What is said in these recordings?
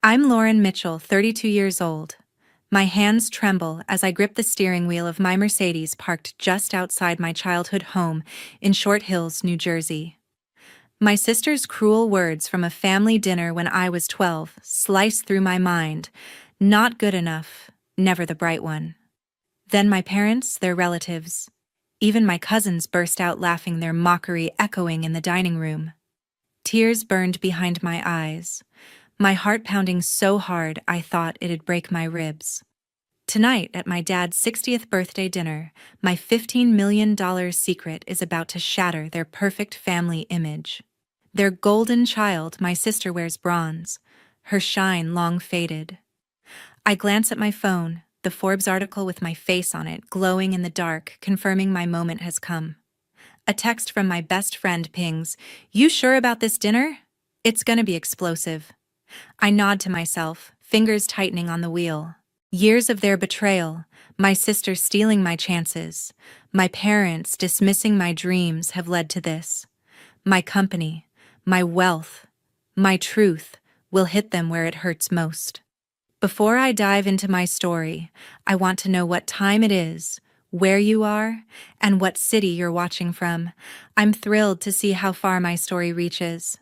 I'm Lauren Mitchell, 32 years old. My hands tremble as I grip the steering wheel of my Mercedes parked just outside my childhood home in Short Hills, New Jersey. My sister's cruel words from a family dinner when I was 12 slice through my mind. Not good enough, never the bright one. Then my parents, their relatives, even my cousins burst out laughing, their mockery echoing in the dining room. Tears burned behind my eyes, my heart pounding so hard I thought it'd break my ribs. Tonight, at my dad's 60th birthday dinner, my $15 million secret is about to shatter their perfect family image. Their golden child, my sister, wears bronze, her shine long faded. I glance at my phone, the Forbes article with my face on it glowing in the dark, confirming my moment has come. A text from my best friend pings, "You sure about this dinner? It's gonna be explosive." I nod to myself, fingers tightening on the wheel. Years of their betrayal, my sister stealing my chances, my parents dismissing my dreams have led to this. My company, my wealth, my truth will hit them where it hurts most. Before I dive into my story, I want to know what time it is, where you are, and what city you're watching from. I'm thrilled to see how far my story reaches.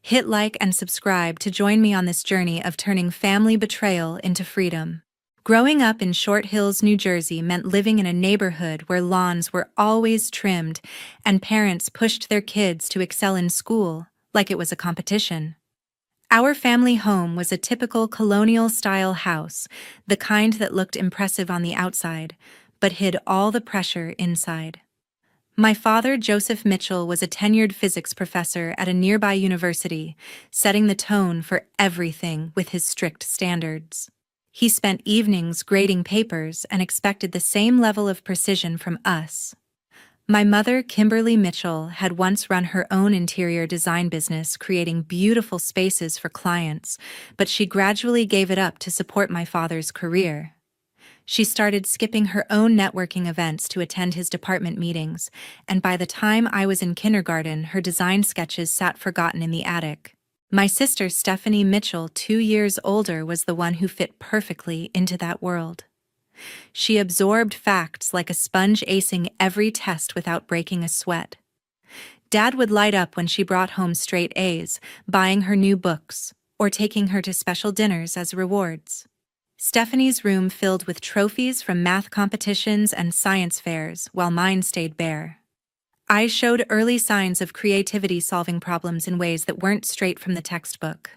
Hit like and subscribe to join me on this journey of turning family betrayal into freedom. Growing up in Short Hills, New Jersey meant living in a neighborhood where lawns were always trimmed and parents pushed their kids to excel in school like it was a competition. Our family home was a typical colonial-style house, the kind that looked impressive on the outside, but hid all the pressure inside. My father, Joseph Mitchell, was a tenured physics professor at a nearby university, setting the tone for everything with his strict standards. He spent evenings grading papers and expected the same level of precision from us. My mother, Kimberly Mitchell, had once run her own interior design business, creating beautiful spaces for clients, but she gradually gave it up to support my father's career. She started skipping her own networking events to attend his department meetings, and by the time I was in kindergarten, her design sketches sat forgotten in the attic. My sister, Stephanie Mitchell, 2 years older, was the one who fit perfectly into that world. She absorbed facts like a sponge, acing every test without breaking a sweat. Dad would light up when she brought home straight A's, buying her new books, or taking her to special dinners as rewards. Stephanie's room filled with trophies from math competitions and science fairs, while mine stayed bare. I showed early signs of creativity, solving problems in ways that weren't straight from the textbook.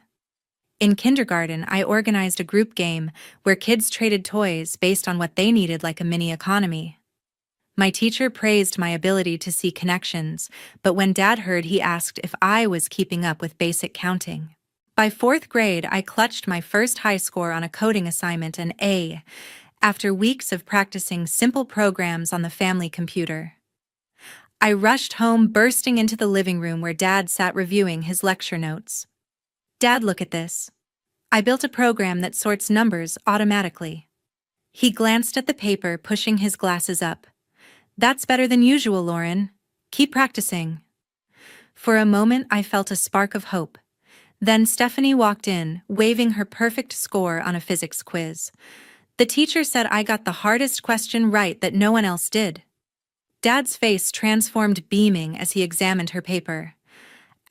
In kindergarten, I organized a group game where kids traded toys based on what they needed, like a mini economy. My teacher praised my ability to see connections, but when Dad heard, he asked if I was keeping up with basic counting. By 4th grade, I clutched my first high score on a coding assignment, an A, after weeks of practicing simple programs on the family computer. I rushed home, bursting into the living room where Dad sat reviewing his lecture notes. "Dad, look at this. I built a program that sorts numbers automatically." He glanced at the paper, pushing his glasses up. "That's better than usual, Lauren. Keep practicing." For a moment, I felt a spark of hope. Then Stephanie walked in, waving her perfect score on a physics quiz. The teacher said I got the hardest question right that no one else did. Dad's face transformed, beaming as he examined her paper.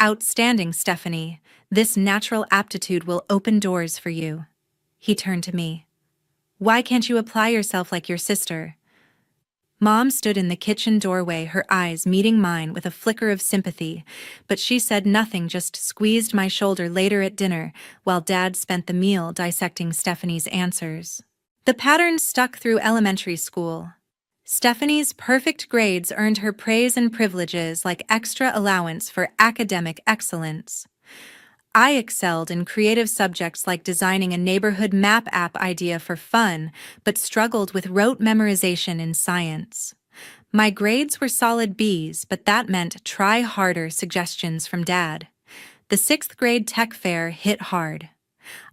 "Outstanding, Stephanie. This natural aptitude will open doors for you." He turned to me. "Why can't you apply yourself like your sister?" Mom stood in the kitchen doorway, her eyes meeting mine with a flicker of sympathy, but she said nothing, just squeezed my shoulder. Later at dinner, while Dad spent the meal dissecting Stephanie's answers. The patterns stuck through elementary school. Stephanie's perfect grades earned her praise and privileges like extra allowance for academic excellence. I excelled in creative subjects like designing a neighborhood map app idea for fun, but struggled with rote memorization in science. My grades were solid B's, but that meant try harder suggestions from Dad. The 6th grade tech fair hit hard.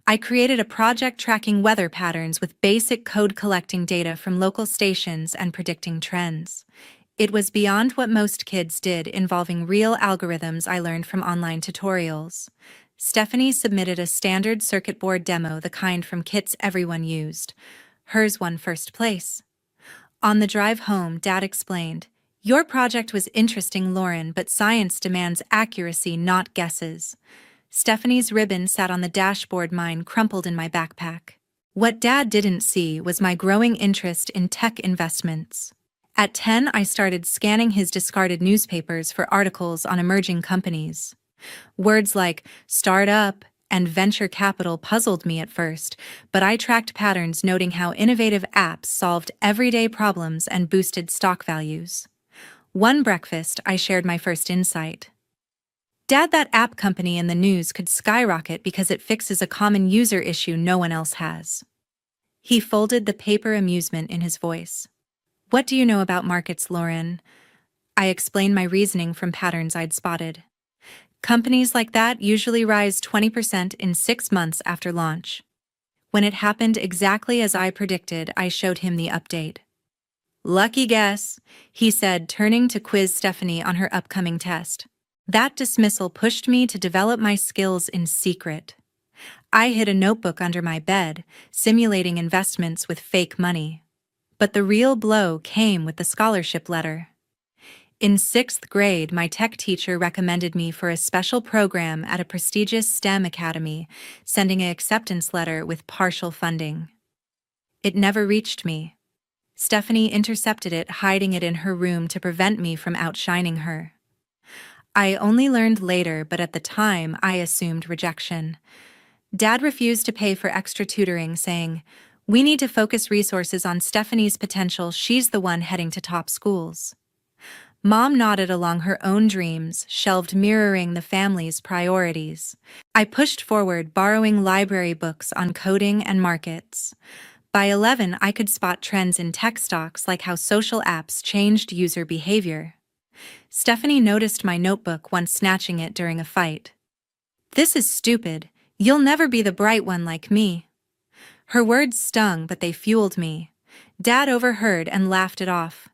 I created a project tracking weather patterns with basic code, collecting data from local stations and predicting trends. It was beyond what most kids did, involving real algorithms I learned from online tutorials. Stephanie submitted a standard circuit board demo, the kind from kits everyone used. Hers won first place. On the drive home, Dad explained, "Your project was interesting, Lauren, but science demands accuracy, not guesses." Stephanie's ribbon sat on the dashboard, mine crumpled in my backpack. What Dad didn't see was my growing interest in tech investments. At 10, I started scanning his discarded newspapers for articles on emerging companies. Words like startup and venture capital puzzled me at first, but I tracked patterns, noting how innovative apps solved everyday problems and boosted stock values. One breakfast, I shared my first insight. "Dad, that app company in the news could skyrocket because it fixes a common user issue no one else has." He folded the paper, amusement in his voice. "What do you know about markets, Lauren?" I explained my reasoning from patterns I'd spotted. "Companies like that usually rise 20% in 6 months after launch." When it happened exactly as I predicted, I showed him the update. "Lucky guess," he said, turning to quiz Stephanie on her upcoming test. That dismissal pushed me to develop my skills in secret. I hid a notebook under my bed, simulating investments with fake money. But the real blow came with the scholarship letter. In 6th grade, my tech teacher recommended me for a special program at a prestigious STEM academy, sending an acceptance letter with partial funding. It never reached me. Stephanie intercepted it, hiding it in her room to prevent me from outshining her. I only learned later, but at the time, I assumed rejection. Dad refused to pay for extra tutoring, saying, "We need to focus resources on Stephanie's potential. She's the one heading to top schools." Mom nodded along her own dreams, shelved, mirroring the family's priorities. I pushed forward, borrowing library books on coding and markets. By 11, I could spot trends in tech stocks, like how social apps changed user behavior. Stephanie noticed my notebook, once snatching it during a fight. "This is stupid. You'll never be the bright one like me." Her words stung, but they fueled me. Dad overheard and laughed it off.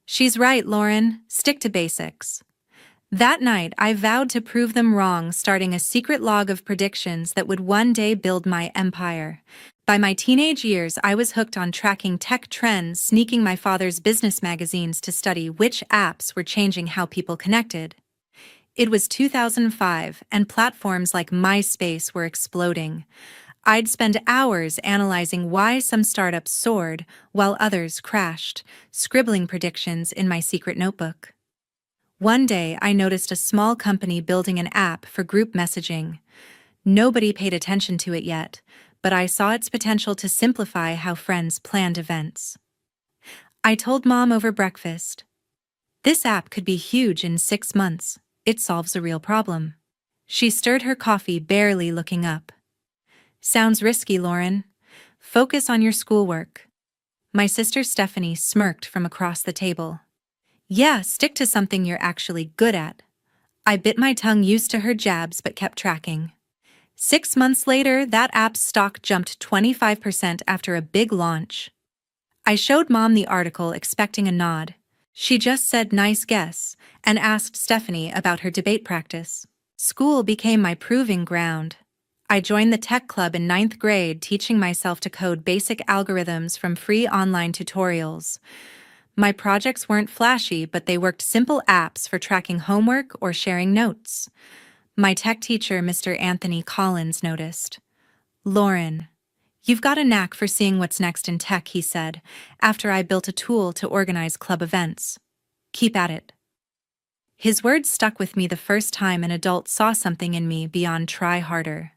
"She's right, Lauren. Stick to basics." That night, I vowed to prove them wrong, starting a secret log of predictions that would one day build my empire. By my teenage years, I was hooked on tracking tech trends, sneaking my father's business magazines to study which apps were changing how people connected. It was 2005, and platforms like MySpace were exploding. I'd spend hours analyzing why some startups soared while others crashed, scribbling predictions in my secret notebook. One day, I noticed a small company building an app for group messaging. Nobody paid attention to it yet, but I saw its potential to simplify how friends planned events. I told Mom over breakfast, "This app could be huge in 6 months. It solves a real problem." She stirred her coffee, barely looking up. "Sounds risky, Lauren. Focus on your schoolwork." My sister Stephanie smirked from across the table. "Yeah, stick to something you're actually good at." I bit my tongue, used to her jabs, but kept tracking. 6 months later, that app's stock jumped 25% after a big launch. I showed Mom the article, expecting a nod. She just said, "Nice guess," and asked Stephanie about her debate practice. School became my proving ground. I joined the tech club in 9th grade, teaching myself to code basic algorithms from free online tutorials. My projects weren't flashy, but they worked, simple apps for tracking homework or sharing notes. My tech teacher, Mr. Anthony Collins, noticed. "Lauren, you've got a knack for seeing what's next in tech," he said, after I built a tool to organize club events. "Keep at it." His words stuck with me the first time an adult saw something in me beyond try harder.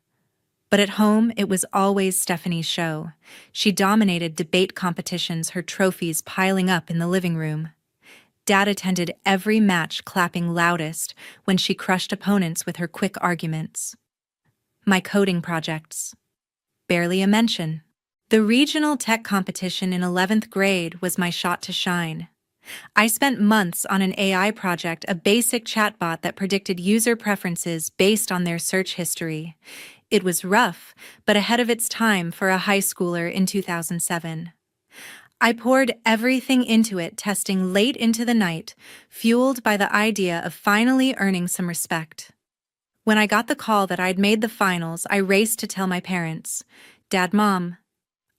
But at home, it was always Stephanie's show. She dominated debate competitions, her trophies piling up in the living room. Dad attended every match, clapping loudest when she crushed opponents with her quick arguments. My coding projects. Barely a mention. The regional tech competition in 11th grade was my shot to shine. I spent months on an AI project, a basic chatbot that predicted user preferences based on their search history. It was rough, but ahead of its time for a high schooler in 2007. I poured everything into it, testing late into the night, fueled by the idea of finally earning some respect. When I got the call that I'd made the finals, I raced to tell my parents. Dad, Mom,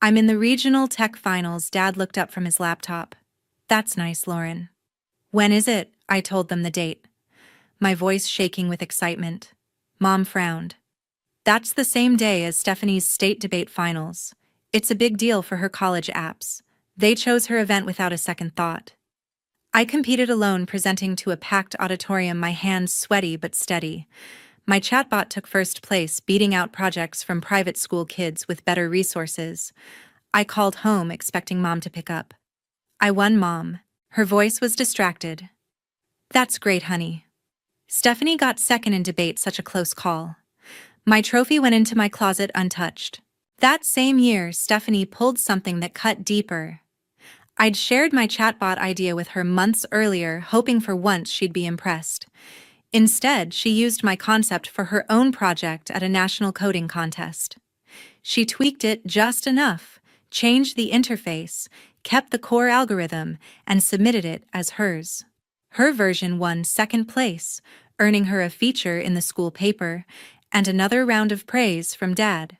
I'm in the regional tech finals. Dad looked up from his laptop. That's nice, Lauren. When is it? I told them the date, my voice shaking with excitement. Mom frowned. That's the same day as Stephanie's state debate finals. It's a big deal for her college apps. They chose her event without a second thought. I competed alone, presenting to a packed auditorium, my hands sweaty but steady. My chatbot took first place, beating out projects from private school kids with better resources. I called home, expecting Mom to pick up. I won, Mom. Her voice was distracted. That's great, honey. Stephanie got second in debate, such a close call. My trophy went into my closet untouched. That same year, Stephanie pulled something that cut deeper. I'd shared my chatbot idea with her months earlier, hoping for once she'd be impressed. Instead, she used my concept for her own project at a national coding contest. She tweaked it just enough, changed the interface, kept the core algorithm, and submitted it as hers. Her version won second place, earning her a feature in the school paper and another round of praise from Dad.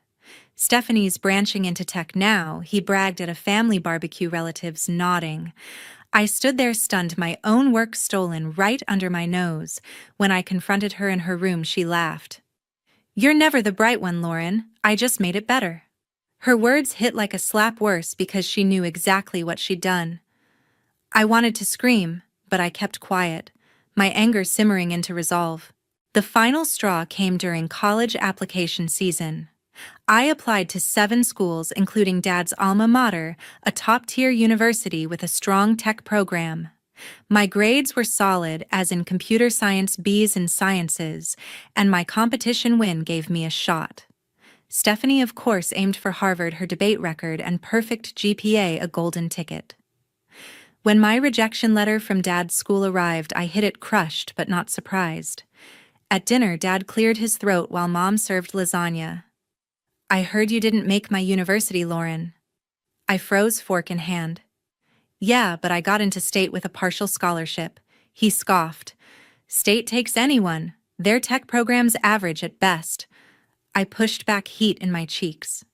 Stephanie's branching into tech now, he bragged at a family barbecue, relatives nodding. I stood there stunned, my own work stolen right under my nose. When I confronted her in her room, she laughed. You're never the bright one, Lauren. I just made it better. Her words hit like a slap, worse because she knew exactly what she'd done. I wanted to scream, but I kept quiet, my anger simmering into resolve. The final straw came during college application season. I applied to 7 schools, including Dad's alma mater, a top-tier university with a strong tech program. My grades were solid, as in computer science, B's in sciences, and my competition win gave me a shot. Stephanie, of course, aimed for Harvard, her debate record and perfect GPA a golden ticket. When my rejection letter from Dad's school arrived, I hid it, crushed but not surprised. At dinner, Dad cleared his throat while Mom served lasagna. I heard you didn't make my university, Lauren. I froze, fork in hand. Yeah, but I got into state with a partial scholarship. He scoffed. State takes anyone. Their tech program's average at best. I pushed back, heat in my cheeks.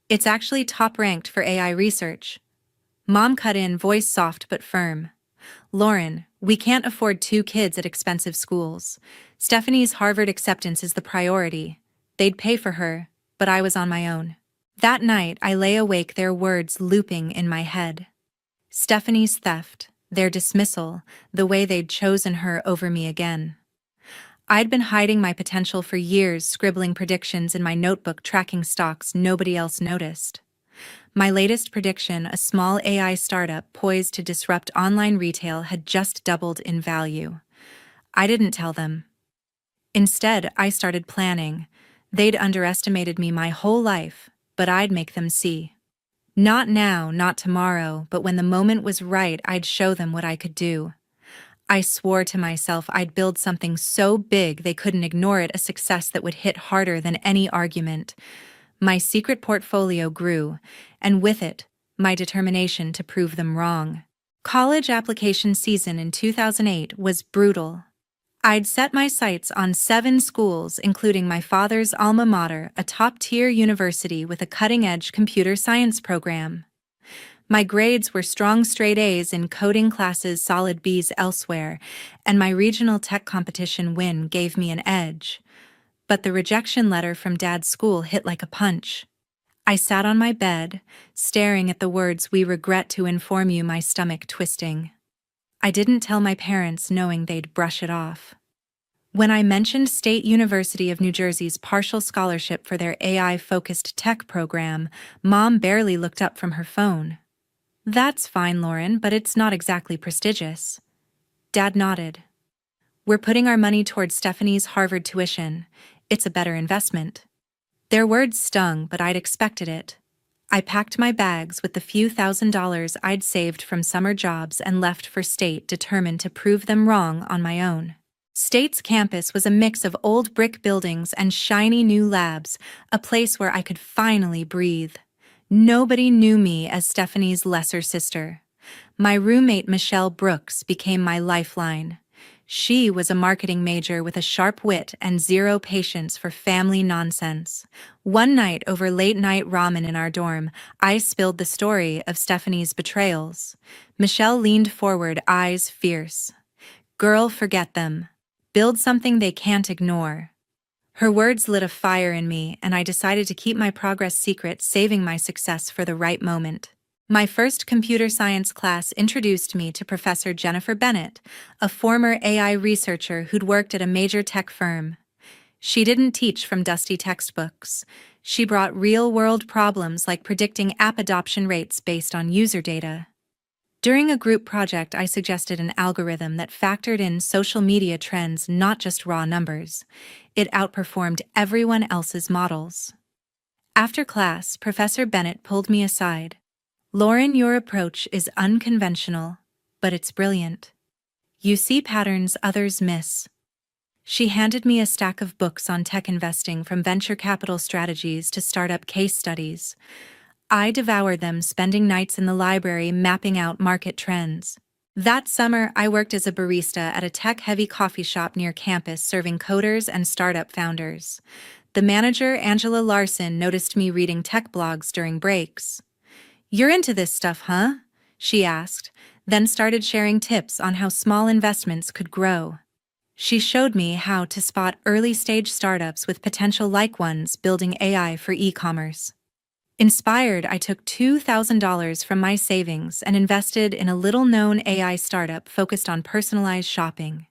It's actually top-ranked for AI research. Mom cut in, voice soft but firm. Lauren, we can't afford 2 kids at expensive schools. Stephanie's Harvard acceptance is the priority. They'd pay for her, but I was on my own. That night, I lay awake, their words looping in my head. Stephanie's theft, their dismissal, the way they'd chosen her over me again. I'd been hiding my potential for years, scribbling predictions in my notebook, tracking stocks nobody else noticed. My latest prediction, a small AI startup poised to disrupt online retail, had just doubled in value. I didn't tell them. Instead, I started planning. They'd underestimated me my whole life, but I'd make them see. Not now, not tomorrow, but when the moment was right, I'd show them what I could do. I swore to myself I'd build something so big they couldn't ignore it, a success that would hit harder than any argument. My secret portfolio grew, and with it, my determination to prove them wrong. College application season in 2008 was brutal. I'd set my sights on 7 schools, including my father's alma mater, a top-tier university with a cutting-edge computer science program. My grades were strong, straight A's in coding classes, solid B's elsewhere, and my regional tech competition win gave me an edge. But the rejection letter from Dad's school hit like a punch. I sat on my bed, staring at the words, "We regret to inform you," my stomach twisting. I didn't tell my parents, knowing they'd brush it off. When I mentioned State University of New Jersey's partial scholarship for their AI-focused tech program, Mom barely looked up from her phone. That's fine, Lauren, but it's not exactly prestigious. Dad nodded. We're putting our money towards Stephanie's Harvard tuition. It's a better investment. Their words stung, but I'd expected it. I packed my bags with the few $1,000s I'd saved from summer jobs and left for State, determined to prove them wrong on my own. State's campus was a mix of old brick buildings and shiny new labs, a place where I could finally breathe. Nobody knew me as Stephanie's lesser sister. My roommate Michelle Brooks became my lifeline. She was a marketing major with a sharp wit and zero patience for family nonsense. One night over late-night ramen in our dorm, I spilled the story of Stephanie's betrayals. Michelle leaned forward, eyes fierce. "Girl, forget them. Build something they can't ignore." Her words lit a fire in me, and I decided to keep my progress secret, saving my success for the right moment. My first computer science class introduced me to Professor Jennifer Bennett, a former AI researcher who'd worked at a major tech firm. She didn't teach from dusty textbooks. She brought real-world problems like predicting app adoption rates based on user data. During a group project, I suggested an algorithm that factored in social media trends, not just raw numbers. It outperformed everyone else's models. After class, Professor Bennett pulled me aside. "Lauren, your approach is unconventional, but it's brilliant. You see patterns others miss." She handed me a stack of books on tech investing, from venture capital strategies to startup case studies. I devoured them, spending nights in the library mapping out market trends. That summer, I worked as a barista at a tech-heavy coffee shop near campus, serving coders and startup founders. The manager, Angela Larson, noticed me reading tech blogs during breaks. "You're into this stuff, huh?" she asked, then started sharing tips on how small investments could grow. She showed me how to spot early-stage startups with potential like ones building AI for e-commerce. Inspired, I took $2,000 from my savings and invested in a little-known AI startup focused on personalized shopping.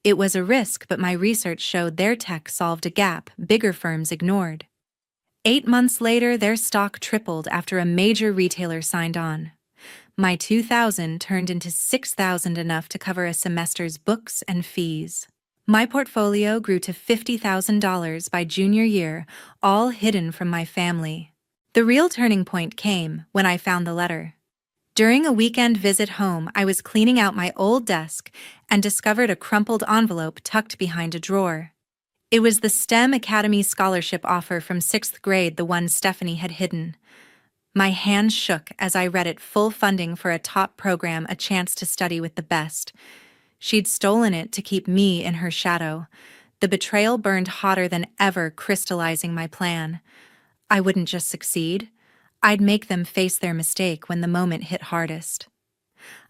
It was a risk, but my research showed their tech solved a gap bigger firms ignored. 8 months later, their stock tripled after a major retailer signed on. My $2,000 turned into $6,000, enough to cover a semester's books and fees. My portfolio grew to $50,000 by junior year, all hidden from my family. The real turning point came when I found the letter. During a weekend visit home, I was cleaning out my old desk and discovered a crumpled envelope tucked behind a drawer. It was the STEM Academy scholarship offer from 6th grade, the one Stephanie had hidden. My hands shook as I read it. Full funding for a top program, a chance to study with the best. She'd stolen it to keep me in her shadow. The betrayal burned hotter than ever, crystallizing my plan. I wouldn't just succeed. I'd make them face their mistake when the moment hit hardest.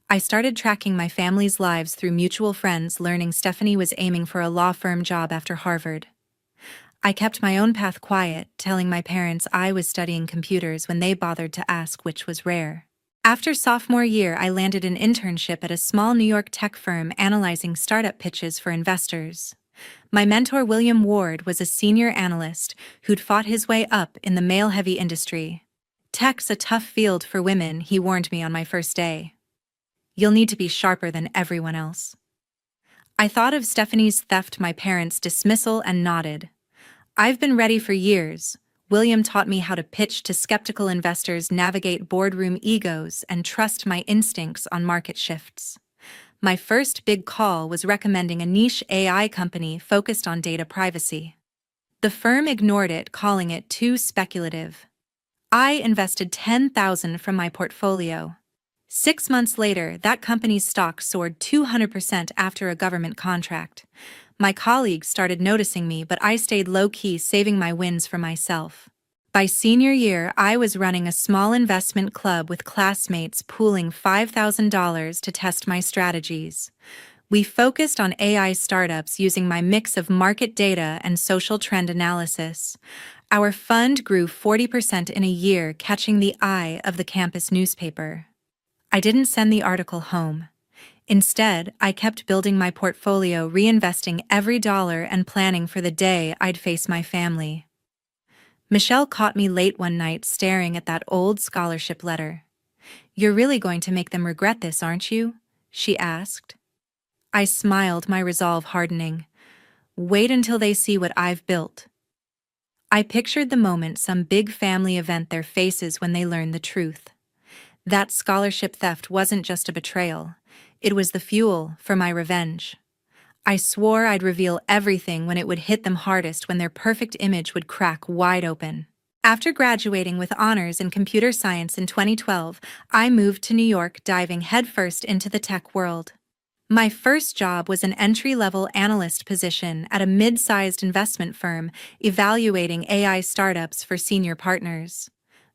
I started tracking my family's lives through mutual friends, learning Stephanie was aiming for a law firm job after Harvard. I kept my own path quiet, telling my parents I was studying computers when they bothered to ask, which was rare. After sophomore year, I landed an internship at a small New York tech firm analyzing startup pitches for investors. My mentor, William Ward, was a senior analyst who'd fought his way up in the male-heavy industry. "Tech's a tough field for women," he warned me on my first day. "You'll need to be sharper than everyone else." I thought of Stephanie's theft, my parents' dismissal, and nodded. "I've been ready for years." William taught me how to pitch to skeptical investors, navigate boardroom egos, and trust my instincts on market shifts. My first big call was recommending a niche AI company focused on data privacy. The firm ignored it, calling it too speculative. I invested $10,000 from my portfolio. 6 months later, that company's stock soared 200% after a government contract. My colleagues started noticing me, but I stayed low-key, saving my wins for myself. By senior year, I was running a small investment club with classmates, pooling $5,000 to test my strategies. We focused on AI startups using my mix of market data and social trend analysis. Our fund grew 40% in a year, catching the eye of the campus newspaper. I didn't send the article home. Instead, I kept building my portfolio, reinvesting every dollar and planning for the day I'd face my family. Michelle caught me late one night staring at that old scholarship letter. "You're really going to make them regret this, aren't you?" she asked. I smiled, my resolve hardening. "Wait until they see what I've built." I pictured the moment, some big family event, their faces when they learned the truth. That scholarship theft wasn't just a betrayal. It was the fuel for my revenge. I swore I'd reveal everything when it would hit them hardest, when their perfect image would crack wide open. After graduating with honors in computer science in 2012, I moved to New York, diving headfirst into the tech world. My first job was an entry-level analyst position at a mid-sized investment firm evaluating AI startups for senior partners.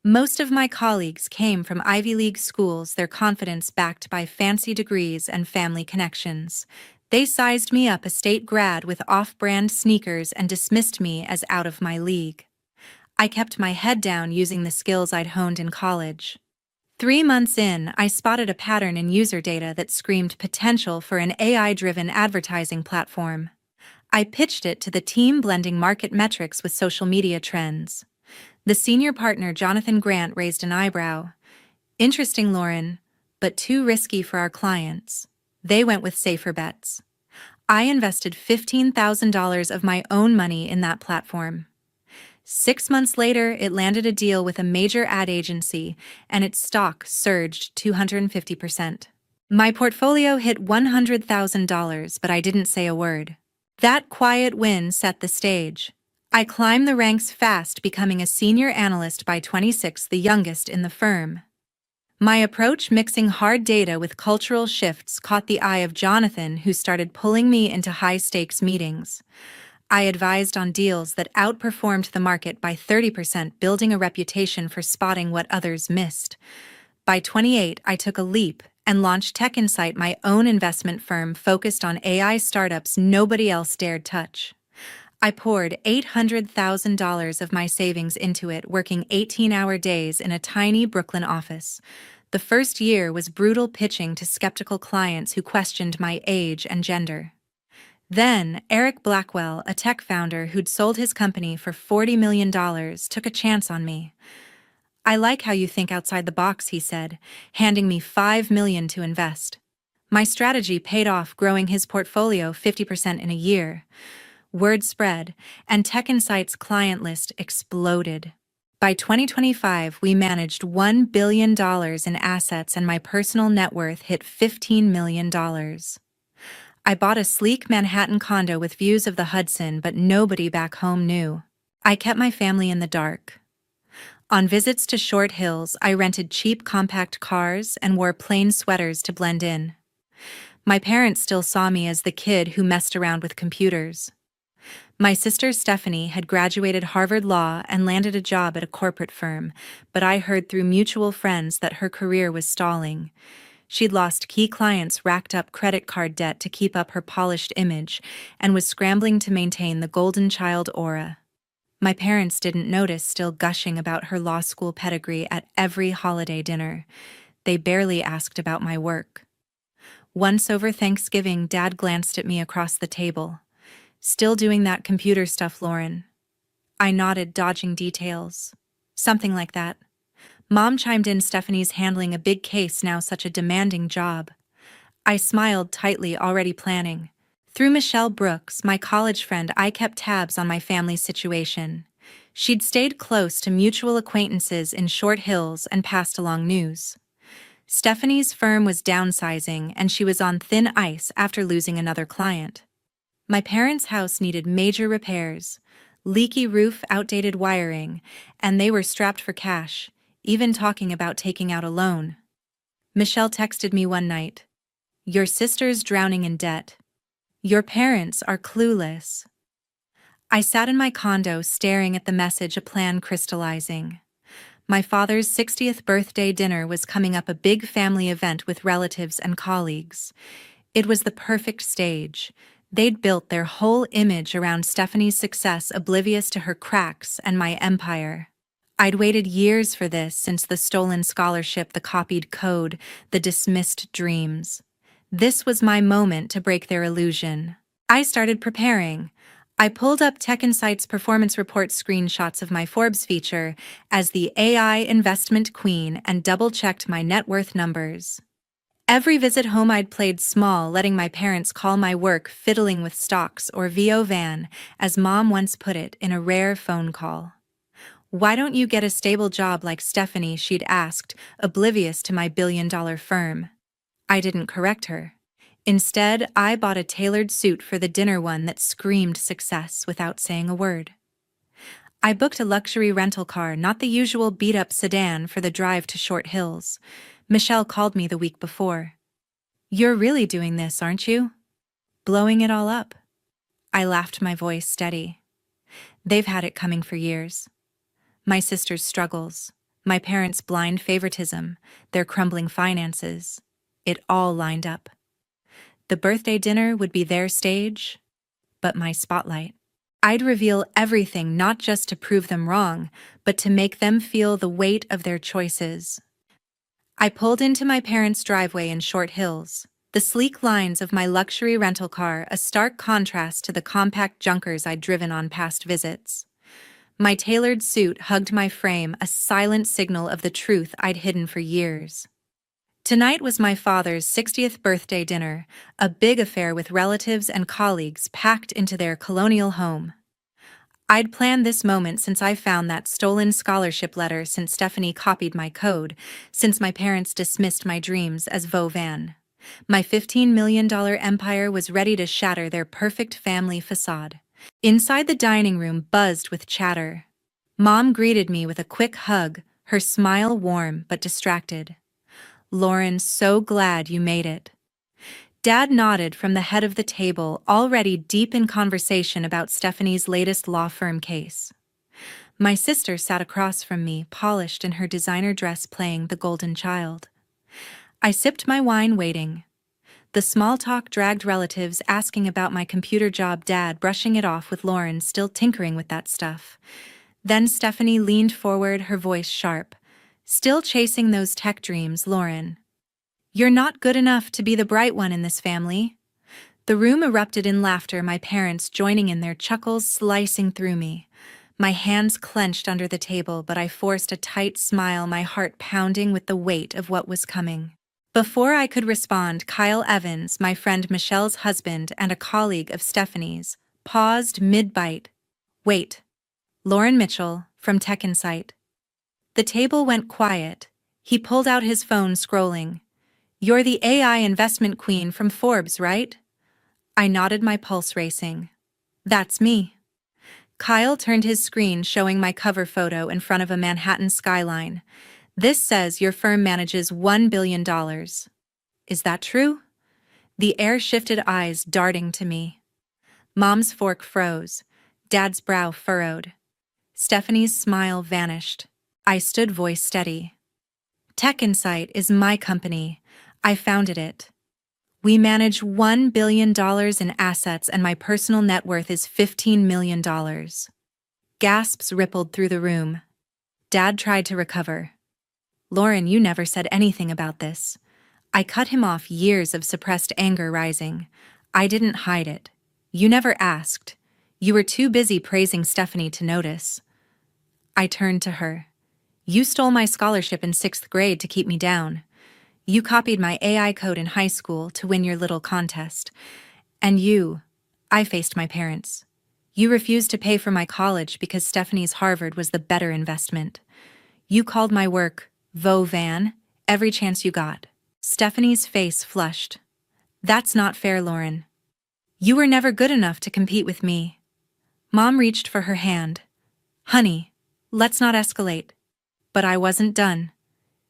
Most of my colleagues came from Ivy League schools, their confidence backed by fancy degrees and family connections. They sized me up a state grad with off-brand sneakers and dismissed me as out of my league. I kept my head down using the skills I'd honed in college. 3 months in, I spotted a pattern in user data that screamed potential for an AI-driven advertising platform. I pitched it to the team, blending market metrics with social media trends. The senior partner, Jonathan Grant, raised an eyebrow. "Interesting, Lauren, but too risky for our clients." They went with safer bets. I invested $15,000 of my own money in that platform. 6 months later, it landed a deal with a major ad agency, and its stock surged 250%. My portfolio hit $100,000, but I didn't say a word. That quiet win set the stage. I climbed the ranks fast, becoming a senior analyst by 26, the youngest in the firm. My approach, mixing hard data with cultural shifts, caught the eye of Jonathan, who started pulling me into high-stakes meetings. I advised on deals that outperformed the market by 30%, building a reputation for spotting what others missed. By 28, I took a leap and launched Tech Insight, my own investment firm focused on AI startups nobody else dared touch. I poured $800,000 of my savings into it, working 18-hour days in a tiny Brooklyn office. The first year was brutal, pitching to skeptical clients who questioned my age and gender. Then, Eric Blackwell, a tech founder who'd sold his company for $40 million, took a chance on me. "I like how you think outside the box," he said, handing me $5 million to invest. My strategy paid off, growing his portfolio 50% in a year. Word spread, and Tech Insight's client list exploded. By 2025, we managed $1 billion in assets, and my personal net worth hit $15 million. I bought a sleek Manhattan condo with views of the Hudson, but nobody back home knew. I kept my family in the dark. On visits to Short Hills, I rented cheap compact cars and wore plain sweaters to blend in. My parents still saw me as the kid who messed around with computers. My sister Stephanie had graduated Harvard Law and landed a job at a corporate firm, but I heard through mutual friends that her career was stalling. She'd lost key clients, racked up credit card debt to keep up her polished image, and was scrambling to maintain the golden child aura. My parents didn't notice, still gushing about her law school pedigree at every holiday dinner. They barely asked about my work. Once over Thanksgiving, Dad glanced at me across the table. "Still doing that computer stuff, Lauren?" I nodded, dodging details. "Something like that." Mom chimed in, "Stephanie's handling a big case now, such a demanding job." I smiled tightly, already planning. Through Michelle Brooks, my college friend, I kept tabs on my family's situation. She'd stayed close to mutual acquaintances in Short Hills and passed along news. Stephanie's firm was downsizing, and she was on thin ice after losing another client. My parents' house needed major repairs, leaky roof, outdated wiring, and they were strapped for cash, even talking about taking out a loan. Michelle texted me one night, "Your sister's drowning in debt. Your parents are clueless." I sat in my condo staring at the message, a plan crystallizing. My father's 60th birthday dinner was coming up, a big family event with relatives and colleagues. It was the perfect stage. They'd built their whole image around Stephanie's success, oblivious to her cracks and my empire. I'd waited years for this, since the stolen scholarship, the copied code, the dismissed dreams. This was my moment to break their illusion. I started preparing. I pulled up Tech Insight's performance report, screenshots of my Forbes feature as the AI investment queen, and double-checked my net worth numbers. Every visit home I'd played small, letting my parents call my work fiddling with stocks, or VO Van, as Mom once put it in a rare phone call. "Why don't you get a stable job like Stephanie?" she'd asked, oblivious to my billion-dollar firm. I didn't correct her. Instead, I bought a tailored suit for the dinner, one that screamed success without saying a word. I booked a luxury rental car, not the usual beat-up sedan, for the drive to Short Hills. Michelle called me the week before. You're really doing this, aren't you? Blowing it all up. I laughed, my voice steady. They've had it coming for years. My sister's struggles, my parents' blind favoritism, their crumbling finances. It all lined up. The birthday dinner would be their stage, but my spotlight. I'd reveal everything, not just to prove them wrong, but to make them feel the weight of their choices. I pulled into my parents' driveway in Short Hills, the sleek lines of my luxury rental car a stark contrast to the compact junkers I'd driven on past visits. My tailored suit hugged my frame, a silent signal of the truth I'd hidden for years. Tonight was my father's 60th birthday dinner, a big affair with relatives and colleagues packed into their colonial home. I'd planned this moment since I found that stolen scholarship letter, since Stephanie copied my code, since my parents dismissed my dreams as Van. My $15 million empire was ready to shatter their perfect family facade. Inside the dining room buzzed with chatter. Mom greeted me with a quick hug, her smile warm but distracted. "Lauren, so glad you made it." Dad nodded from the head of the table, already deep in conversation about Stephanie's latest law firm case. My sister sat across from me, polished in her designer dress, playing the golden child. I sipped my wine, waiting. The small talk dragged, relatives asking about my computer job, Dad brushing it off with Lauren still tinkering with that stuff. Then Stephanie leaned forward, her voice sharp. "Still chasing those tech dreams, Lauren. You're not good enough to be the bright one in this family." The room erupted in laughter, my parents joining in, their chuckles slicing through me. My hands clenched under the table, but I forced a tight smile, my heart pounding with the weight of what was coming. Before I could respond, Kyle Evans, my friend Michelle's husband and a colleague of Stephanie's, paused mid-bite. "Wait. Lauren Mitchell, from Tech Insight." The table went quiet. He pulled out his phone, scrolling. "You're the AI investment queen from Forbes, right?" I nodded, my pulse racing. "That's me." Kyle turned his screen, showing my cover photo in front of a Manhattan skyline. "This says your firm manages $1 billion. Is that true?" The air shifted, eyes darting to me. Mom's fork froze. Dad's brow furrowed. Stephanie's smile vanished. I stood, voice steady. "Tech Insight is my company. I founded it. We manage $1 billion in assets, and my personal net worth is $15 million. Gasps rippled through the room. Dad tried to recover. "Lauren, you never said anything about this." I cut him off, years of suppressed anger rising. "I didn't hide it. You never asked. You were too busy praising Stephanie to notice." I turned to her. "You stole my scholarship in 6th grade to keep me down. You copied my AI code in high school to win your little contest. And I faced my parents. You refused to pay for my college because Stephanie's Harvard was the better investment. You called my work Van every chance you got." Stephanie's face flushed. "That's not fair, Lauren. You were never good enough to compete with me." Mom reached for her hand. "Honey, let's not escalate." But I wasn't done.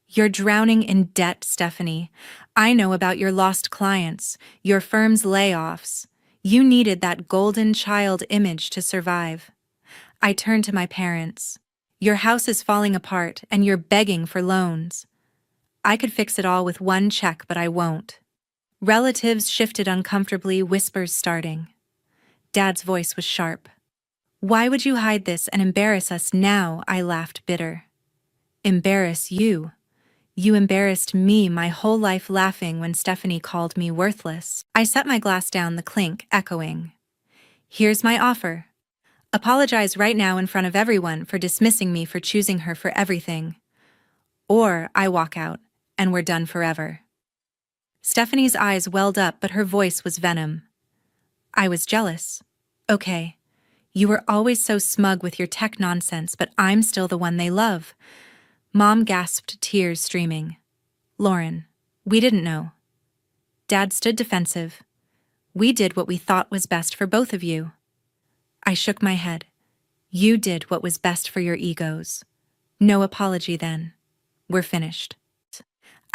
"You're drowning in debt, Stephanie. I know about your lost clients, your firm's layoffs. You needed that golden child image to survive." I turned to my parents. "Your house is falling apart, and you're begging for loans." I could fix it all with one check, but I won't. Relatives shifted uncomfortably, whispers starting. Dad's voice was sharp. "Why would you hide this and embarrass us now?" I laughed, bitter. "Embarrass you? You embarrassed me my whole life, laughing when Stephanie called me worthless." I set my glass down, the clink echoing. "Here's my offer. Apologize right now in front of everyone for dismissing me, for choosing her for everything. Or I walk out, and we're done forever." Stephanie's eyes welled up, but her voice was venom. I was jealous. "Okay. You were always so smug with your tech nonsense, but I'm still the one they love." Mom gasped, tears streaming. "Lauren, we didn't know." Dad stood defensive. "We did what we thought was best for both of you." I shook my head. "You did what was best for your egos. No apology then. We're finished."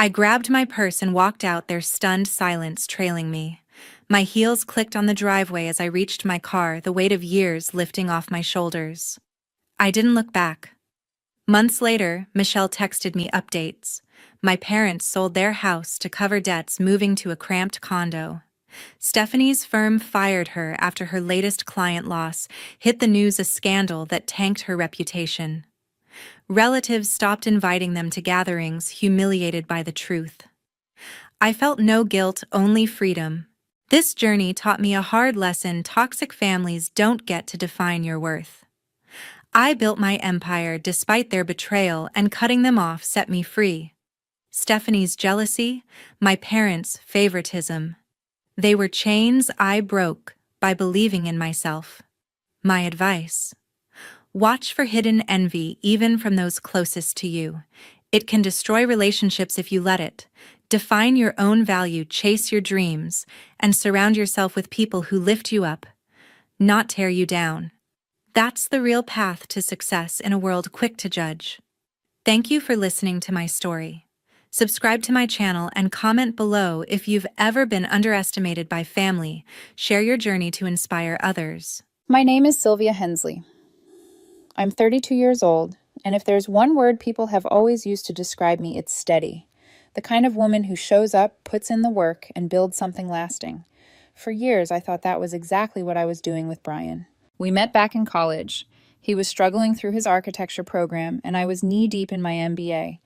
I grabbed my purse and walked out, their stunned silence trailing me. My heels clicked on the driveway as I reached my car, the weight of years lifting off my shoulders. I didn't look back. Months later, Michelle texted me updates. My parents sold their house to cover debts, moving to a cramped condo. Stephanie's firm fired her after her latest client loss hit the news, a scandal that tanked her reputation. Relatives stopped inviting them to gatherings, humiliated by the truth. I felt no guilt, only freedom. This journey taught me a hard lesson: toxic families don't get to define your worth. I built my empire despite their betrayal, and cutting them off set me free. Stephanie's jealousy, my parents' favoritism. They were chains I broke by believing in myself. My advice: watch for hidden envy even from those closest to you. It can destroy relationships if you let it. Define your own value, chase your dreams, and surround yourself with people who lift you up, not tear you down. That's the real path to success in a world quick to judge. Thank you for listening to my story. Subscribe to my channel and comment below if you've ever been underestimated by family. Share your journey to inspire others. My name is Sylvia Hensley. I'm 32 years old, and if there's one word people have always used to describe me, it's steady. The kind of woman who shows up, puts in the work, and builds something lasting. For years, I thought that was exactly what I was doing with Brian. We met back in college. He was struggling through his architecture program, and I was knee-deep in my MBA.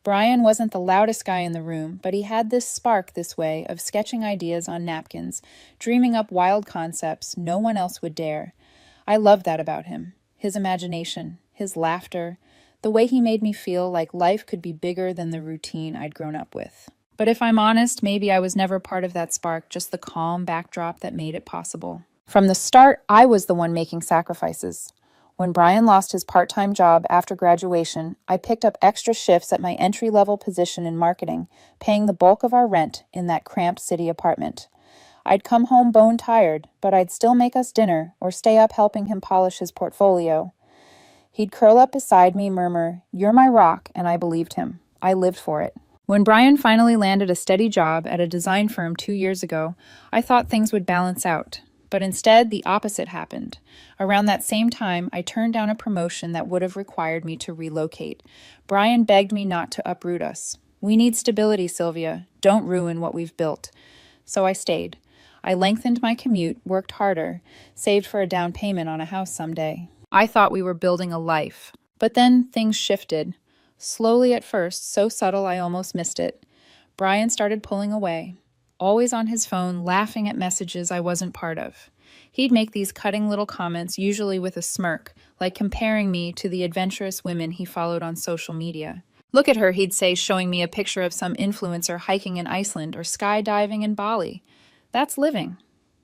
Brian wasn't the loudest guy in the room, but he had this spark this way of sketching ideas on napkins, dreaming up wild concepts no one else would dare. I loved that about him. His imagination, his laughter, the way he made me feel like life could be bigger than the routine I'd grown up with. But if I'm honest, maybe I was never part of that spark, just the calm backdrop that made it possible. From the start, I was the one making sacrifices. When Brian lost his part-time job after graduation, I picked up extra shifts at my entry-level position in marketing, paying the bulk of our rent in that cramped city apartment. I'd come home bone-tired, but I'd still make us dinner or stay up helping him polish his portfolio. He'd curl up beside me, murmur, "You're my rock," and I believed him. I lived for it. When Brian finally landed a steady job at a design firm 2 years ago, I thought things would balance out. But instead, the opposite happened. Around that same time, I turned down a promotion that would have required me to relocate. Brian begged me not to uproot us. "We need stability, Sylvia. Don't ruin what we've built." So I stayed. I lengthened my commute, worked harder, saved for a down payment on a house someday. I thought we were building a life. But then things shifted. Slowly at first, so subtle I almost missed it. Brian started pulling away. Always on his phone, laughing at messages I wasn't part of. He'd make these cutting little comments, usually with a smirk, like comparing me to the adventurous women he followed on social media. "Look at her," he'd say, showing me a picture of some influencer hiking in Iceland or skydiving in Bali. That's living,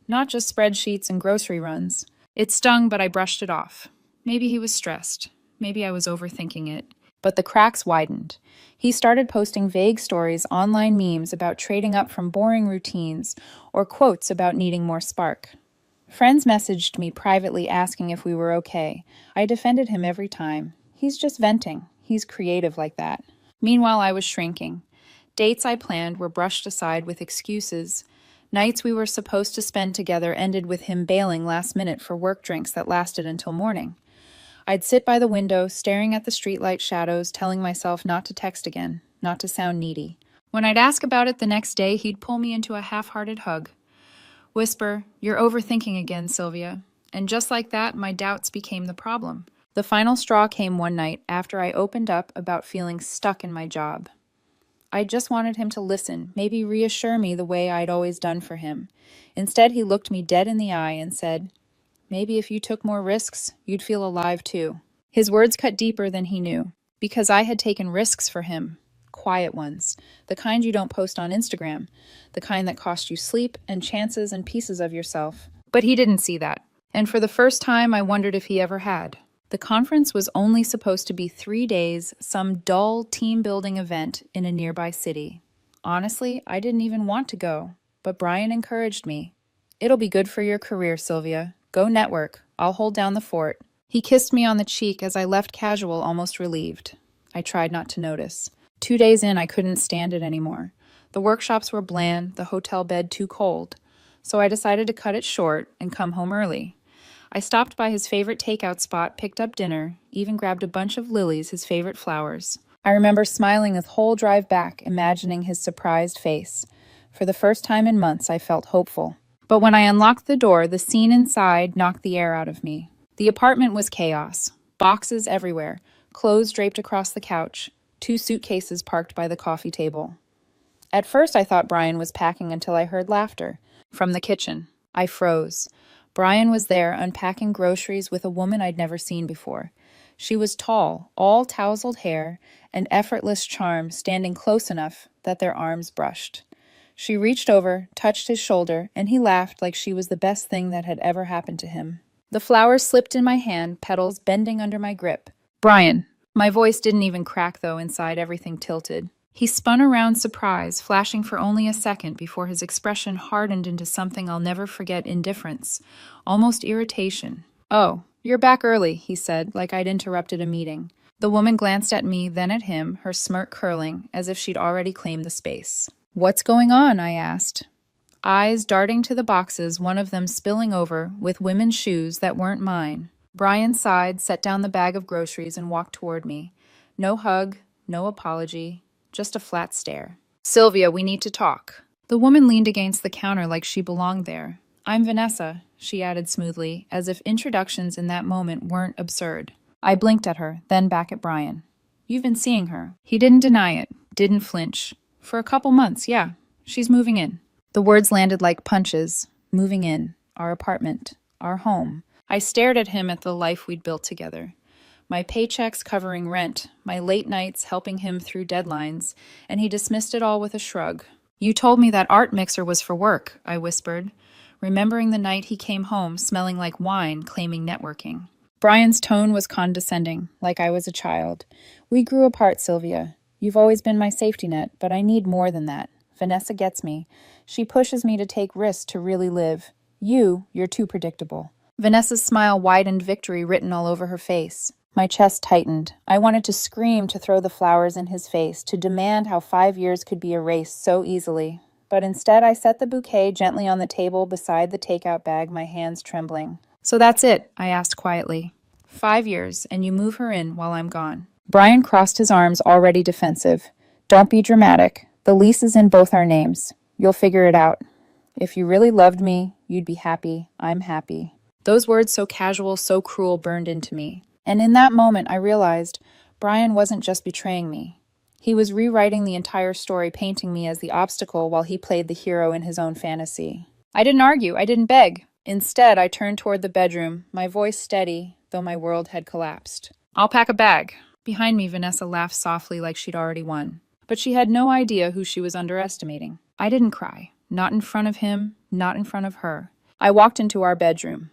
not just spreadsheets and grocery runs. It stung, but I brushed it off. Maybe he was stressed. Maybe I was overthinking it. But the cracks widened. He started posting vague stories, online memes about trading up from boring routines, or quotes about needing more spark. Friends messaged me privately asking if we were okay. I defended him every time. He's just venting. He's creative like that. Meanwhile, I was shrinking. Dates I planned were brushed aside with excuses. Nights we were supposed to spend together ended with him bailing last minute for work drinks that lasted until morning. I'd sit by the window, staring at the streetlight shadows, telling myself not to text again, not to sound needy. When I'd ask about it the next day, he'd pull me into a half-hearted hug. Whisper, "You're overthinking again, Sylvia." And just like that, my doubts became the problem. The final straw came one night after I opened up about feeling stuck in my job. I just wanted him to listen, maybe reassure me the way I'd always done for him. Instead, he looked me dead in the eye and said, "Maybe if you took more risks, you'd feel alive too." His words cut deeper than he knew, because I had taken risks for him. Quiet ones, the kind you don't post on Instagram, the kind that cost you sleep and chances and pieces of yourself. But he didn't see that, and for the first time I wondered if he ever had. The conference was only supposed to be 3 days, some dull team-building event in a nearby city. Honestly, I didn't even want to go, but Brian encouraged me. "It'll be good for your career, Sylvia. Go network. I'll hold down the fort." He kissed me on the cheek as I left, casual, almost relieved. I tried not to notice. 2 days in, I couldn't stand it anymore. The workshops were bland, the hotel bed too cold. So I decided to cut it short and come home early. I stopped by his favorite takeout spot, picked up dinner, even grabbed a bunch of lilies, his favorite flowers. I remember smiling the whole drive back, imagining his surprised face. For the first time in months, I felt hopeful. But when I unlocked the door, the scene inside knocked the air out of me. The apartment was chaos. Boxes everywhere, clothes draped across the couch, 2 suitcases parked by the coffee table. At first, I thought Brian was packing until I heard laughter from the kitchen. I froze. Brian was there, unpacking groceries with a woman I'd never seen before. She was tall, all tousled hair, and effortless charm, standing close enough that their arms brushed. She reached over, touched his shoulder, and he laughed like she was the best thing that had ever happened to him. The flowers slipped in my hand, petals bending under my grip. Brian. My voice didn't even crack, though, inside everything tilted. He spun around, surprise, flashing for only a second before his expression hardened into something I'll never forget: indifference, almost irritation. "Oh, you're back early," he said, like I'd interrupted a meeting. The woman glanced at me, then at him, her smirk curling, as if she'd already claimed the space. "What's going on?" I asked. Eyes darting to the boxes, one of them spilling over, with women's shoes that weren't mine. Brian sighed, set down the bag of groceries, and walked toward me. No hug, no apology, just a flat stare. "Sylvia, we need to talk." The woman leaned against the counter like she belonged there. "I'm Vanessa," she added smoothly, as if introductions in that moment weren't absurd. I blinked at her, then back at Brian. "You've been seeing her." He didn't deny it, didn't flinch. "For a couple months, yeah. She's moving in." The words landed like punches. Moving in. Our apartment. Our home. I stared at him, at the life we'd built together. My paychecks covering rent, my late nights helping him through deadlines, and he dismissed it all with a shrug. "You told me that art mixer was for work," I whispered, remembering the night he came home smelling like wine, claiming networking. Brian's tone was condescending, like I was a child. "We grew apart, Sylvia. You've always been my safety net, but I need more than that. Vanessa gets me. She pushes me to take risks, to really live. You're too predictable." Vanessa's smile widened, victory written all over her face. My chest tightened. I wanted to scream, to throw the flowers in his face, to demand how 5 years could be erased so easily. But instead, I set the bouquet gently on the table beside the takeout bag, my hands trembling. "So that's it?" I asked quietly. 5 years, and you move her in while I'm gone." Brian crossed his arms, already defensive. "Don't be dramatic. The lease is in both our names. You'll figure it out. If you really loved me, you'd be happy. I'm happy." Those words, so casual, so cruel, burned into me. And in that moment, I realized Brian wasn't just betraying me. He was rewriting the entire story, painting me as the obstacle while he played the hero in his own fantasy. I didn't argue. I didn't beg. Instead, I turned toward the bedroom, my voice steady, though my world had collapsed. "I'll pack a bag." Behind me, Vanessa laughed softly like she'd already won. But she had no idea who she was underestimating. I didn't cry. Not in front of him, not in front of her. I walked into our bedroom.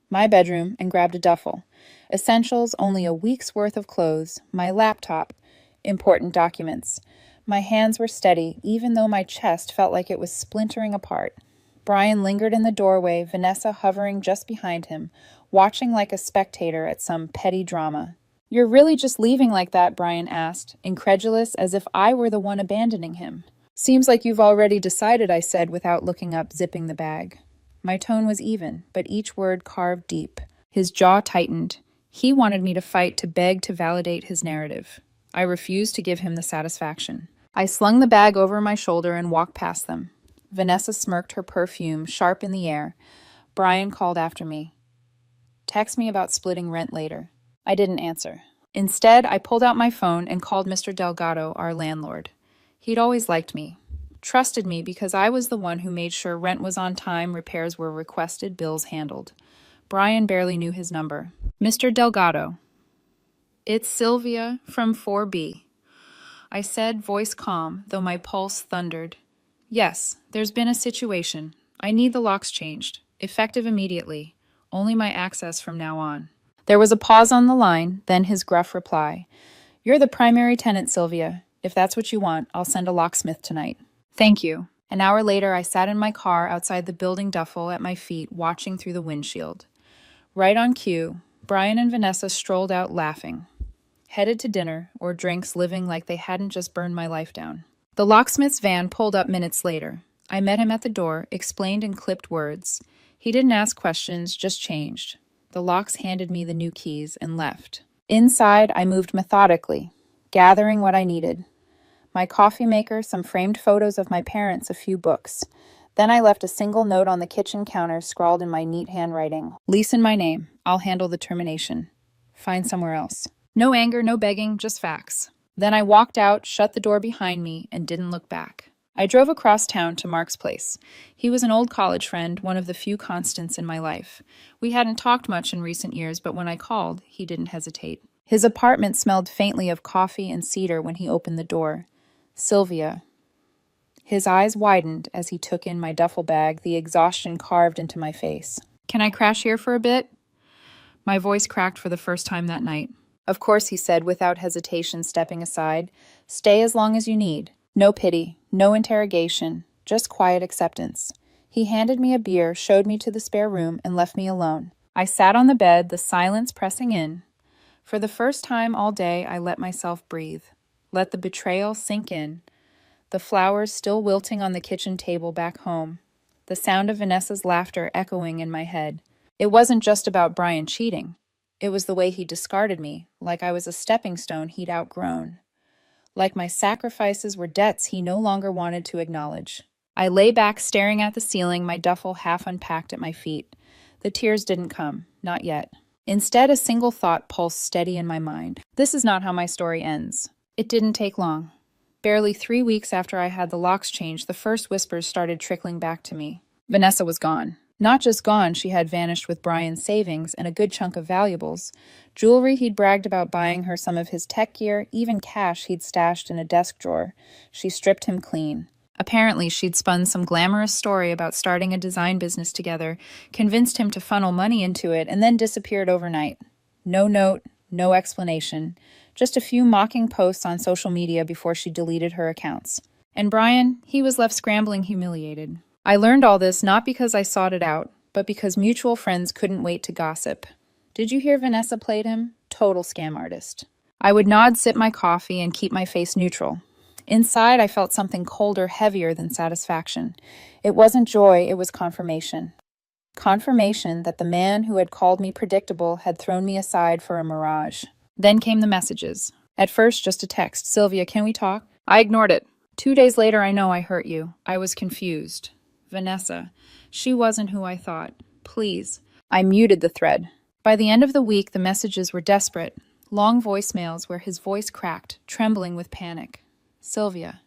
My bedroom, and grabbed a duffel. Essentials, only a week's worth of clothes, my laptop, important documents. My hands were steady, even though my chest felt like it was splintering apart. Brian lingered in the doorway, Vanessa hovering just behind him, watching like a spectator at some petty drama. "You're really just leaving like that?" Brian asked, incredulous, as if I were the one abandoning him. "Seems like you've already decided," I said without looking up, zipping the bag. My tone was even, but each word carved deep. His jaw tightened. He wanted me to fight, to beg, to validate his narrative. I refused to give him the satisfaction. I slung the bag over my shoulder and walked past them. Vanessa smirked, her perfume sharp in the air. Brian called after me. "Text me about splitting rent later." I didn't answer. Instead, I pulled out my phone and called Mr. Delgado, our landlord. He'd always liked me. Trusted me because I was the one who made sure rent was on time, repairs were requested, bills handled. Brian barely knew his number. "Mr. Delgado." "It's Sylvia from 4B. I said, voice calm, though my pulse thundered. "Yes, there's been a situation. I need the locks changed. Effective immediately. Only my access from now on." There was a pause on the line, then his gruff reply. "You're the primary tenant, Sylvia. If that's what you want, I'll send a locksmith tonight." "Thank you." An hour later, I sat in my car outside the building, duffel at my feet, watching through the windshield. Right on cue, Brian and Vanessa strolled out laughing. headed to dinner or drinks, living like they hadn't just burned my life down. The locksmith's van pulled up minutes later. I met him at the door, explained in clipped words. He didn't ask questions, just changed. The locks handed me the new keys and left. Inside, I moved methodically, gathering what I needed. My coffee maker, some framed photos of my parents, a few books. Then I left a single note on the kitchen counter scrawled in my neat handwriting. Lease in my name. I'll handle the termination. Find somewhere else. No anger, no begging, just facts. Then I walked out, shut the door behind me, and didn't look back. I drove across town to Mark's place. He was an old college friend, one of the few constants in my life. We hadn't talked much in recent years, but when I called, he didn't hesitate. His apartment smelled faintly of coffee and cedar when he opened the door. Sylvia. His eyes widened as he took in my duffel bag, the exhaustion carved into my face. Can I crash here for a bit? My voice cracked for the first time that night. Of course, he said, without hesitation, stepping aside. Stay as long as you need. No pity, no interrogation, just quiet acceptance. He handed me a beer, showed me to the spare room, and left me alone. I sat on the bed, the silence pressing in. For the first time all day, I let myself breathe. Let the betrayal sink in. The flowers still wilting on the kitchen table back home. The sound of Vanessa's laughter echoing in my head. It wasn't just about Brian cheating. It was the way he discarded me, like I was a stepping stone he'd outgrown. Like my sacrifices were debts he no longer wanted to acknowledge. I lay back staring at the ceiling, my duffel half unpacked at my feet. The tears didn't come, not yet. Instead, a single thought pulsed steady in my mind. This is not how my story ends. It didn't take long. Barely 3 weeks after I had the locks changed, the first whispers started trickling back to me. Vanessa was gone. Not just gone, she had vanished with Brian's savings and a good chunk of valuables. Jewelry he'd bragged about buying her, some of his tech gear, even cash he'd stashed in a desk drawer. She stripped him clean. Apparently, she'd spun some glamorous story about starting a design business together, convinced him to funnel money into it, and then disappeared overnight. No note, no explanation. Just a few mocking posts on social media before she deleted her accounts. And Brian, he was left scrambling, humiliated. I learned all this not because I sought it out, but because mutual friends couldn't wait to gossip. Did you hear Vanessa played him? Total scam artist. I would nod, sip my coffee, and keep my face neutral. Inside, I felt something colder, heavier than satisfaction. It wasn't joy, it was confirmation. Confirmation that the man who had called me predictable had thrown me aside for a mirage. Then came the messages. At first, just a text. Sylvia, can we talk? I ignored it. 2 days later, I know I hurt you. I was confused. Vanessa. She wasn't who I thought. Please. I muted the thread. By the end of the week, the messages were desperate. Long voicemails where his voice cracked, trembling with panic. Sylvia.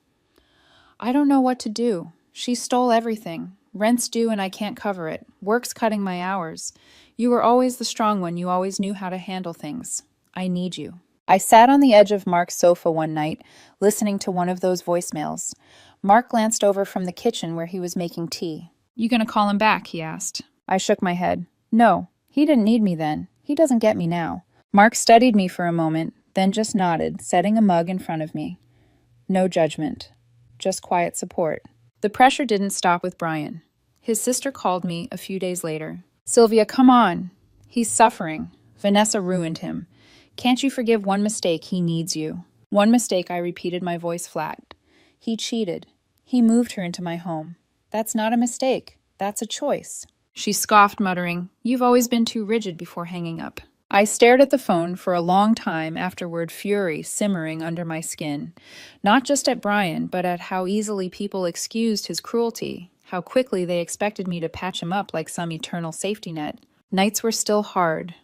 I don't know what to do. She stole everything. Rent's due and I can't cover it. Work's cutting my hours. You were always the strong one. You always knew how to handle things. I need you. I sat on the edge of Mark's sofa one night, listening to one of those voicemails. Mark glanced over from the kitchen where he was making tea. You gonna call him back? He asked. I shook my head. No, he didn't need me then. He doesn't get me now. Mark studied me for a moment, then just nodded, setting a mug in front of me. No judgment, just quiet support. The pressure didn't stop with Brian. His sister called me a few days later. Sylvia, come on. He's suffering. Vanessa ruined him. Can't you forgive one mistake? He needs you. One mistake, I repeated, my voice flat. He cheated. He moved her into my home. That's not a mistake. That's a choice. She scoffed, muttering, You've always been too rigid, before hanging up. I stared at the phone for a long time, afterward, fury simmering under my skin. Not just at Brian, but at how easily people excused his cruelty, how quickly they expected me to patch him up like some eternal safety net. Nights were still hard.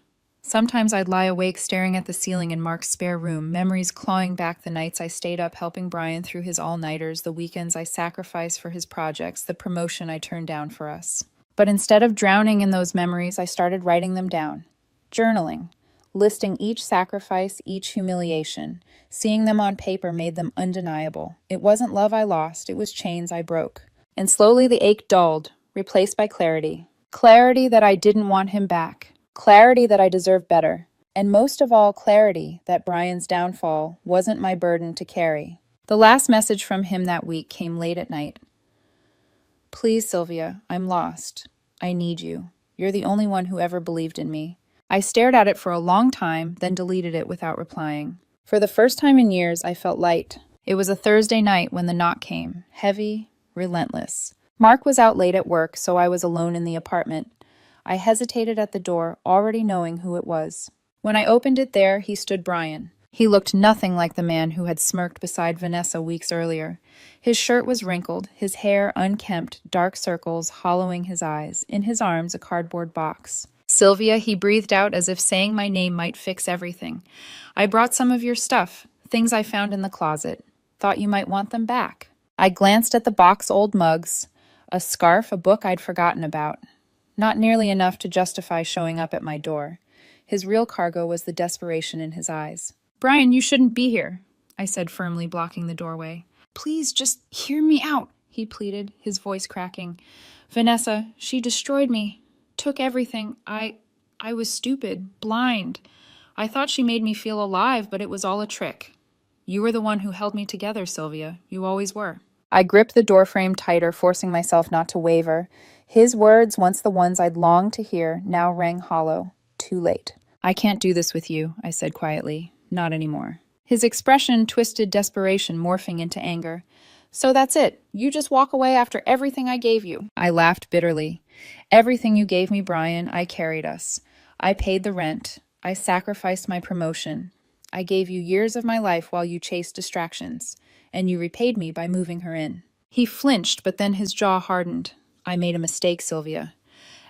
Sometimes I'd lie awake staring at the ceiling in Mark's spare room, memories clawing back the nights I stayed up helping Brian through his all-nighters, the weekends I sacrificed for his projects, the promotion I turned down for us. But instead of drowning in those memories, I started writing them down. Journaling, listing each sacrifice, each humiliation. Seeing them on paper made them undeniable. It wasn't love I lost, it was chains I broke. And slowly the ache dulled, replaced by clarity. Clarity that I didn't want him back. Clarity that I deserved better. And most of all, clarity that Brian's downfall wasn't my burden to carry. The last message from him that week came late at night. Please, Sylvia, I'm lost. I need you. You're the only one who ever believed in me. I stared at it for a long time, then deleted it without replying. For the first time in years, I felt light. It was a Thursday night when the knock came, heavy, relentless. Mark was out late at work, so I was alone in the apartment. I hesitated at the door, already knowing who it was. When I opened it there, he stood Brian. He looked nothing like the man who had smirked beside Vanessa weeks earlier. His shirt was wrinkled, his hair unkempt, dark circles hollowing his eyes, in his arms a cardboard box. "Sylvia," he breathed out as if saying my name might fix everything. "I brought some of your stuff, things I found in the closet. Thought you might want them back." I glanced at the box old mugs, a scarf, a book I'd forgotten about. Not nearly enough to justify showing up at my door. His real cargo was the desperation in his eyes. "Brian, you shouldn't be here," I said firmly, blocking the doorway. "Please, just hear me out," he pleaded, his voice cracking. "Vanessa, she destroyed me, took everything. I was stupid, blind. I thought she made me feel alive, but it was all a trick. You were the one who held me together, Sylvia. You always were." I gripped the doorframe tighter, forcing myself not to waver. His words, once the ones I'd longed to hear, now rang hollow. Too late. "I can't do this with you," I said quietly. "Not anymore." His expression twisted desperation, morphing into anger. "So that's it? You just walk away after everything I gave you?" I laughed bitterly. "Everything you gave me, Brian, I carried us. I paid the rent. I sacrificed my promotion. I gave you years of my life while you chased distractions, and you repaid me by moving her in." He flinched, but then his jaw hardened. "I made a mistake, Sylvia.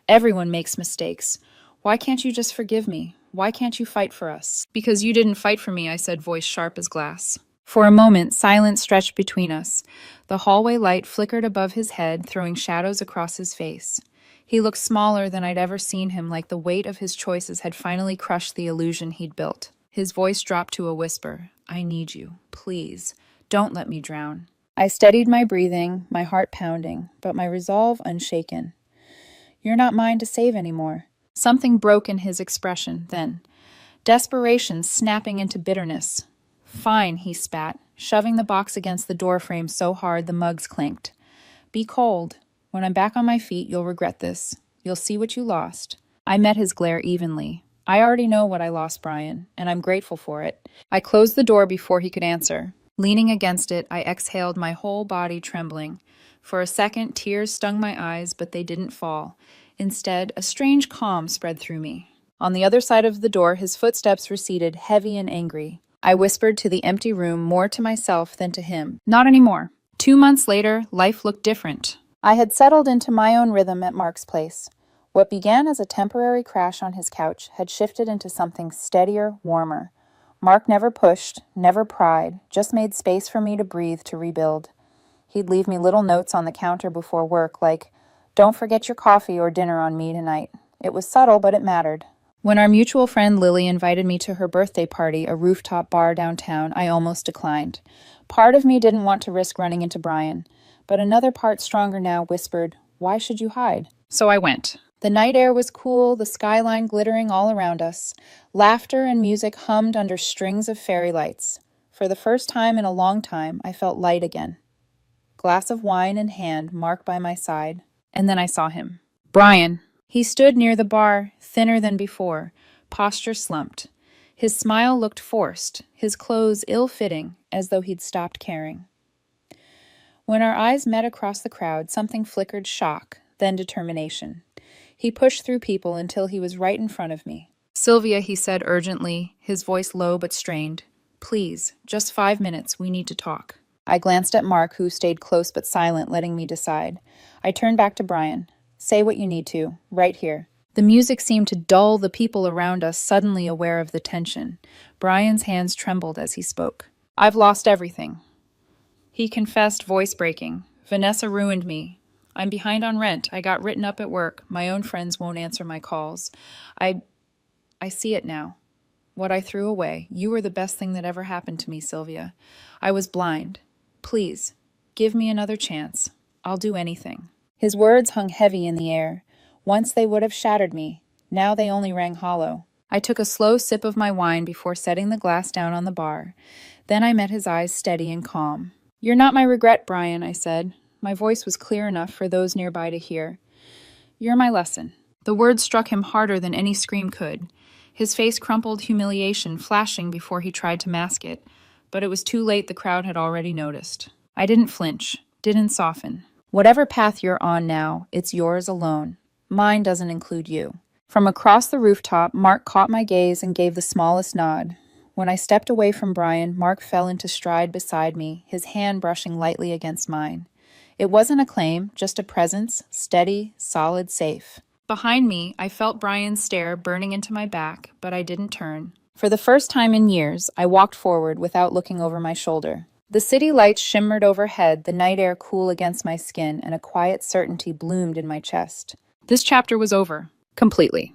Everyone makes mistakes. Why can't you just forgive me? Why can't you fight for us?" "Because you didn't fight for me," I said, voice sharp as glass. For a moment, silence stretched between us. The hallway light flickered above his head, throwing shadows across his face. He looked smaller than I'd ever seen him, like the weight of his choices had finally crushed the illusion he'd built. His voice dropped to a whisper. "I need you. Please, don't let me drown." I steadied my breathing, my heart pounding, but my resolve unshaken. "You're not mine to save anymore." Something broke in his expression then. Desperation snapping into bitterness. "Fine," he spat, shoving the box against the doorframe so hard the mugs clinked. "Be cold. When I'm back on my feet, you'll regret this. You'll see what you lost." I met his glare evenly. "I already know what I lost, Brian, and I'm grateful for it." I closed the door before he could answer. Leaning against it, I exhaled, my whole body trembling. For a second, tears stung my eyes, but they didn't fall. Instead, a strange calm spread through me. On the other side of the door, his footsteps receded, heavy and angry. I whispered to the empty room, more to myself than to him. "Not anymore." 2 months later, life looked different. I had settled into my own rhythm at Mark's place. What began as a temporary crash on his couch had shifted into something steadier, warmer. Mark never pushed, never pried, just made space for me to breathe, to rebuild. He'd leave me little notes on the counter before work, like, "Don't forget your coffee or dinner on me tonight." It was subtle, but it mattered. When our mutual friend Lily invited me to her birthday party, a rooftop bar downtown, I almost declined. Part of me didn't want to risk running into Brian, but another part, stronger now, whispered, "Why should you hide?" So I went. The night air was cool, the skyline glittering all around us. Laughter and music hummed under strings of fairy lights. For the first time in a long time, I felt light again. Glass of wine in hand, Mark by my side. And then I saw him. Brian. He stood near the bar, thinner than before, posture slumped. His smile looked forced, his clothes ill-fitting, as though he'd stopped caring. When our eyes met across the crowd, something flickered shock, then determination. He pushed through people until he was right in front of me. "Sylvia," he said urgently, his voice low but strained. "Please, just 5 minutes, we need to talk." I glanced at Mark, who stayed close but silent, letting me decide. I turned back to Brian. "Say what you need to, right here." The music seemed to dull the people around us, suddenly aware of the tension. Brian's hands trembled as he spoke. "I've lost everything." He confessed, voice breaking. "Vanessa ruined me. I'm behind on rent. I got written up at work. My own friends won't answer my calls. I see it now. What I threw away. You were the best thing that ever happened to me, Sylvia. I was blind. Please, give me another chance. I'll do anything." His words hung heavy in the air. Once they would have shattered me. Now they only rang hollow. I took a slow sip of my wine before setting the glass down on the bar. Then I met his eyes steady and calm. "You're not my regret, Brian," I said. My voice was clear enough for those nearby to hear. "You're my lesson." The words struck him harder than any scream could. His face crumpled humiliation flashing before he tried to mask it, but it was too late. The crowd had already noticed. I didn't flinch, didn't soften. Whatever path you're on now, it's yours alone. Mine doesn't include you. From across the rooftop, Mark caught my gaze and gave the smallest nod. When I stepped away from Brian, Mark fell into stride beside me, his hand brushing lightly against mine. It wasn't a claim, just a presence, steady, solid, safe. Behind me, I felt Brian's stare burning into my back, but I didn't turn. For the first time in years, I walked forward without looking over my shoulder. The city lights shimmered overhead, the night air cool against my skin, and a quiet certainty bloomed in my chest. This chapter was over. Completely.